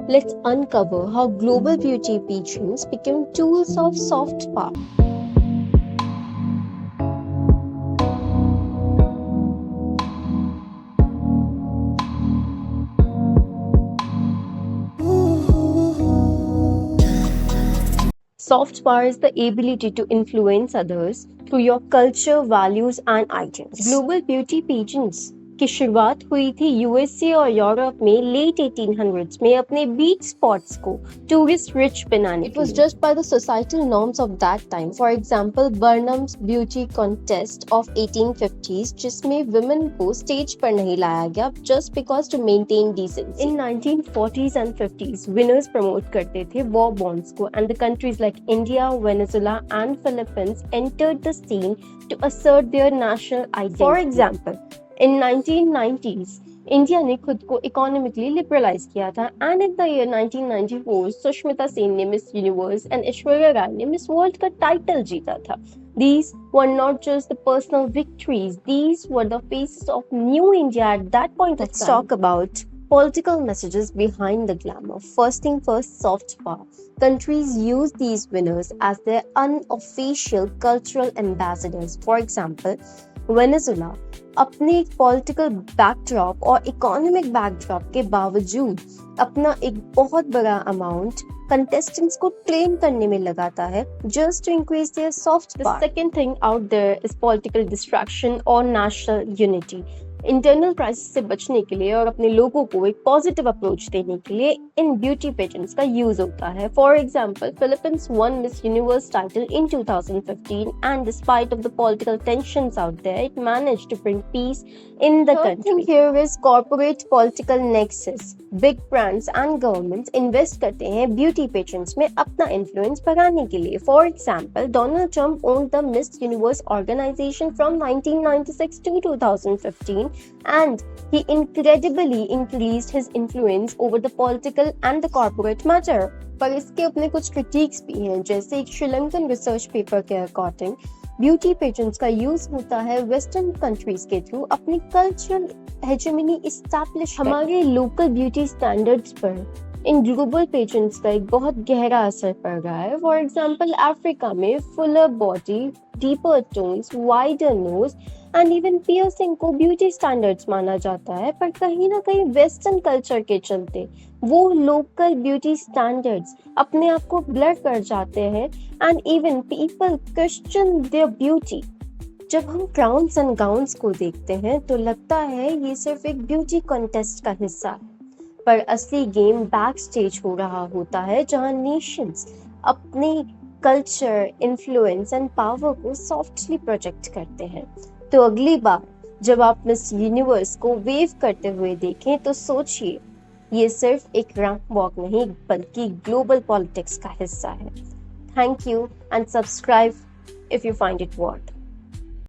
Let's uncover how global beauty pageants became tools of soft power. Soft power is the ability to influence others through your culture, values and ideas. Global beauty pageants की शुरुआत हुई थी USA और Europe में late 1800s में अपने बीच spots को tourist rich बनाने। It was judged by the societal norms of that time. For example, Burnham's Beauty Contest of 1850s जिसमें women को स्टेज पर नहीं लाया गया just because to maintain decency. In 1940s and 50s, winners promote करते थे war bonds को and the countries like India, Venezuela and Philippines entered the scene to assert their national identity. For example, in 1990s, India ने खुद को economically liberalise किया था and in the year 1994 Sushmita Sen ने miss universe and Aishwarya Rai ने miss world का title जीता था. These were not just the personal victories, these were the faces of new India at that point of time. Let's talk about political messages behind the glamour. First thing first, soft power. Countries use these winners as their unofficial cultural ambassadors. For example, Venezuela अपने political backdrop और economic backdrop के बावजूद अपना एक बहुत बड़ा amount contestants को train करने में लगाता है just to increase their soft power. The second thing out there is political distraction or national unity. Internal crisis से बचने के लिए और अपने लोगों को एक पॉजिटिव अप्रोच देने के लिए इन ब्यूटी पेजेंट्स का यूज होता है. For example, Philippines won Miss Universe title in 2015 and despite of the political tensions out there it managed to bring peace in the country. Here is corporate political nexus. Big brands and governments invest करते हैं beauty pageants में अपना influence बढ़ाने के लिए. For example, Donald Trump owned the Miss Universe organization from 1996 to 2015 and he incredibly increased his influence over the political and the corporate matter. पर इसके अपने कुछ critiques भी हैं, जैसे एक श्रीलंकन रिसर्च पेपर के अकॉर्डिंग ब्यूटी पेजेंट्स का यूज होता है वेस्टर्न कंट्रीज के थ्रू अपनी कल्चरल हेजेमनी एस्टैब्लिश हमारे लोकल ब्यूटी स्टैंडर्ड्स पर इन ग्लोबल पेजेंट्स का एक बहुत गहरा असर पड़ रहा है. फॉर एग्जांपल, अफ्रीका में fuller body, deeper tones, wider nose and even piercing को ब्यूटी स्टैंडर्ड्स माना जाता है, पर कहीं ना कहीं वेस्टर्न कल्चर के चलते वो लोकल ब्यूटी स्टैंडर्ड्स अपने आप को ब्लर कर जाते हैं and even people question there beauty. जब हम क्राउन्स एंड गाउन्स को देखते हैं तो लगता है ये सिर्फ एक ब्यूटी कॉन्टेस्ट का हिस्सा है, पर असली गेम बैक स्टेज हो रहा होता है जहां नेशंस अपने कल्चर, इन्फ्लुएंस एंड पावर को सॉफ्टली प्रोजेक्ट करते हैं. तो अगली बार जब आप मिस यूनिवर्स को वेव करते हुए देखें तो सोचिए ये सिर्फ एक रैंप वॉक नहीं बल्कि ग्लोबल पॉलिटिक्स का हिस्सा है. Thank you and subscribe if you find it worth.